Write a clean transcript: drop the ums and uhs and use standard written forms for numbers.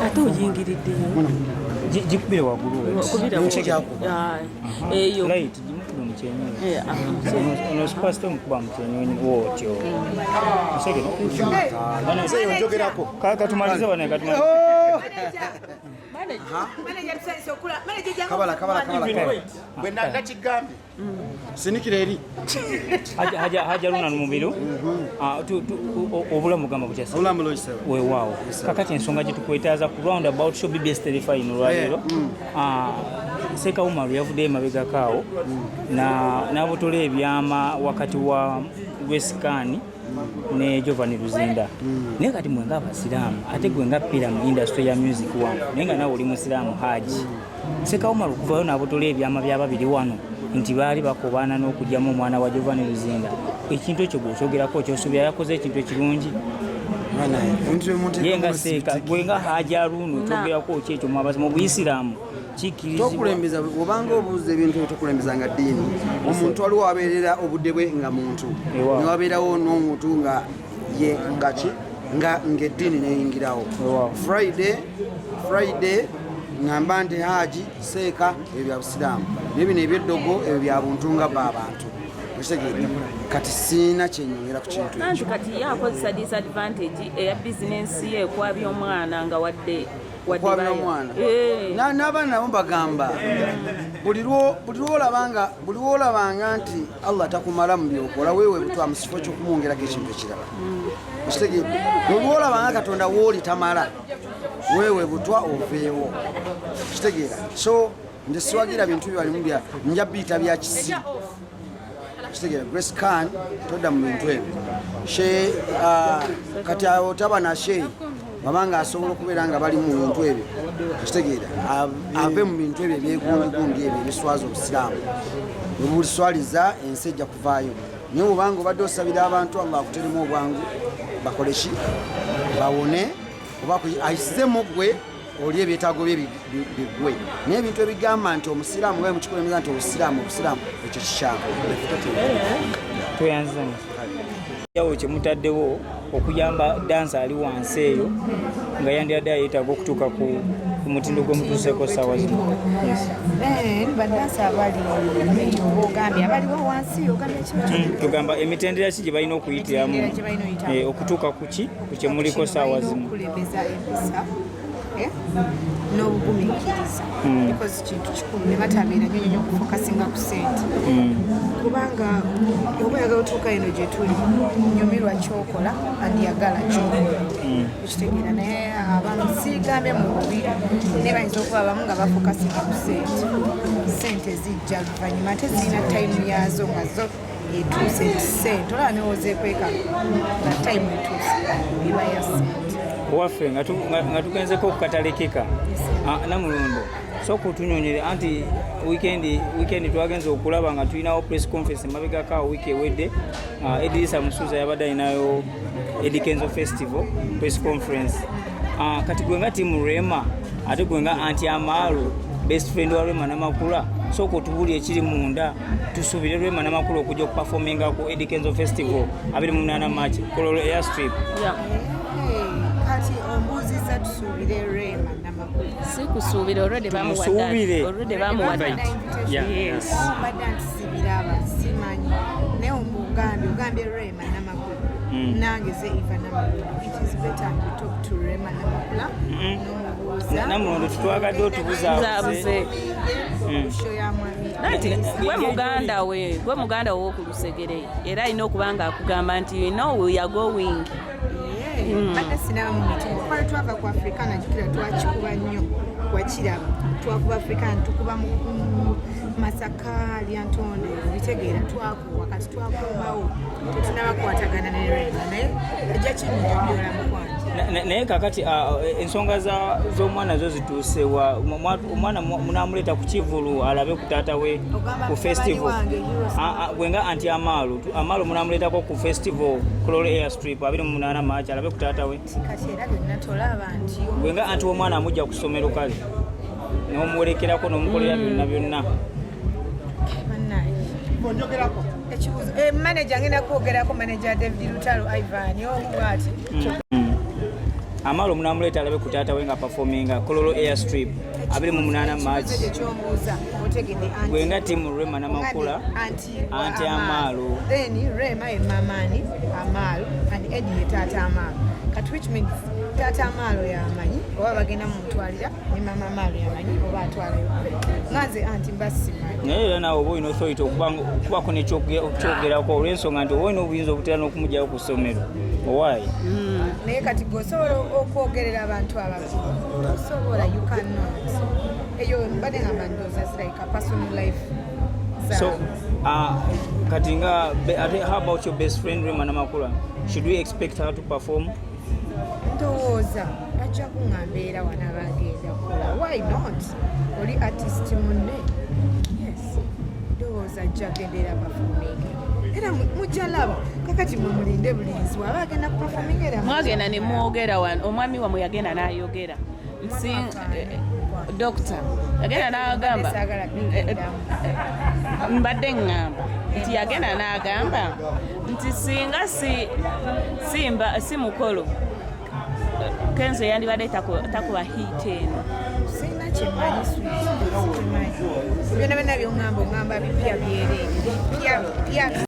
Ate oyingiridde jikubire waggulu eyo light jimukube mukyenyi ono superstar omukuba mukyenyi wotyo njogerako katumalize wane kabala bwe nakigambye sinikira eri haja luna numubiru obulamu gamba bukyasa weewaawo kakati ensonga gyetukwetaaza ku roundabout show BBS Telefine olwaleero Seka Umaru yavudde emabegako awo n'abotola ebyama wakati wa Gwesikaani ne Giovanni Luzinda naye kati mwenga abasiraamu ate gwe nga ppira mu industry ya music wano naye nga nawe oli musiraamu Haji Seka Umaru kuvayo n'abotola ebyama by'ababiri wano nti baali bakobaana n'okugyamu omwana wa Giovanni Luzinda ekintu ekyo gw'okyogerako kyosuubira yakoze ekintu ekirungi ye nga Seka gwe nga Haji Aruno kyogerako ki ekyo mu Buyisiraamu tokulembeza obanga obuuza ebintu tokulembeza nga ddiini omuntu waliwo abeerera obudde bwe nga muntu newabeerawo n'omuntu nga ye ngaki nga eddiini neyingirawo Friday ngamba nti Haji Seka ebyo bya busiraamu nebino ebyeddogo ebyo bya buntu nga b'abantu kati siina kyenyongera ku kintu ekyo kati ye akozesa disadvantage eya bizinensi ye ekwabya omwana nga wadde okwabira omwana n'abaana nabo bagamba buli lwolabanga nti Allah takumala mu byokola weewe butwa mu kifo ky'okumwongerako ekintu ekirala ekitegeedde olwolabanga Katonda wooli tamala weewe butwa oveewo kitegeera so nze siwagira bintu byalimu bya nja biyita bya kisi kitegeera Grace Khan todda mu bintu ebyo kati otaba na Sheikh babanga asobola okubeera nga bali mu bintu ebyo kitegeera ave mu bintu ebyo ebyegundi ebyo ebiswaza obusiraamu obuliswaliza ensi ejja kuvaayo naye obanga obadde osabira abantu Allah akuteremu obwangu bakole ki bawone oba ayisizemu gwe oli ebyetaago bye bigwe naye ebintu ebigamba nti omusiraamu bwe mukikulembeza nti obusiraamu ekyo kikyamu tweyanzizanya yawo kyemutaddewo okuyamba dansa ali wansi eyo nga yandiyadde ayetaaga okutuuka ku mutindo gwemutuuseeko saawa zino badansa abali ogambye abaliwo wansi tugamba emitendera ki gye balina okuyitiramu okutuuka ku kyemuliko saawa zino n'obugumiikiriza because kintu kikulu ne batabeera nnyo okufokasinga ku ssente kubanga oba oyagala otuuka eno gye tuli nyumirwa kyokola andiyagala kyokola ekitegeera naye abamu siigambye mu bubi naye bayinza okuba abamu nga bafokasinga ku ssente zijja luvannyuma ate zirina tayimu yaazo nga zo etuuse ssente olaba newozeekweka nga tayimu etuuse eba ya ssente waffe nga tugenzeko okukatalekeka namulundo so kutunyonyere anti weekend twagenza okulaba nga tulinawo press conference mabegako wiiki ewedde Edrisa Musuza yabadde alinayo Edikenzo Festival press conference kati gwe nga timu Rema ate gwe nga anti Amalu best friend wa Rema Namakula so kutubuli ekiri munda tusuubire Rema Namakula okujja okuperforminga ku Edikenzo Festival 28 March Kololo Airstrip. Kati ombuuziza tusuubire Rema Namakula. Si kusuubire already bamuwadde. Yes. Obadde anti sibiraba simanyi naye ogambye Rema Namakula. Nange ze Eva Namakula. It is better to talk to Rema Namakula. Namulondo tutwagadde otubuzabuze. Gwe muganda wo okulusegere era alina okuba nga akugamba nti you know we are going. Bata sinaba mu mitima kwali twava ku Africana jukira twakikuba nnyo wakiraba twakuba Africana tukuba mu Masaka Lyantonde bitegeera twakuba kati twakubawo tetunaba kwatagana ne Rema naye ejja kino byola mukwanja naye kakati ensonga z'omwana zo zituuse omwana munamuleeta ku Kivulu alabe ku taata we ku festival gwenga anti Amalu munamuleetako ku festival Kololo Airstrip 28 March alabe ku taata we kati era byonna tolaba nti gwenga anti omwana amujja ku ssomero kale n'omuwerekerako n'omukolera byonna bonjogerako ekibuzo manager ngenda kwogerako manager David Lutalo Ivan obwati Amalu munamuleeta alabe ku taata we nga performinga Kololo Airstrip 28 March gwenga timu Rema Namakula anti Amalu then Rema mamani Amalu and Eddie tata Amalu kat which means tata Amalu yamanyi oba bagenda mutwalira ne mama Amalu yamanyi oba atwalayo nganze anti mbasimanyi naye era nawe oba olina authority okubako nekyogerako olw'ensonga nti oba olina obuyinza obutera n'okumugyawo ku ssomero owaayi naye kati gwosobola okwogerera abantu abakulu osobola you cannot eyo mbadde ngamba ndowooza like a personal life so kati nga how about your best friend Rema Namakula should we expect her to perform ndowooza ajja kuŋŋamba era wana bagenda kola why not oli artist munne yes ndowooza ajja agendera performing era mujalaba kakati mumulinde bulinzi waba agenda performing era mwagenda ne mwogera omwami wamwe yagenda n'ayogera Doctor yagenda n'agamba mbadde ngamba nti yagenda n'agamba nti singa si mukolo Kenzo yandibadde takuba hit eno sina kyemanyi byonna byonna byongamba ongamba bipya byerere bipya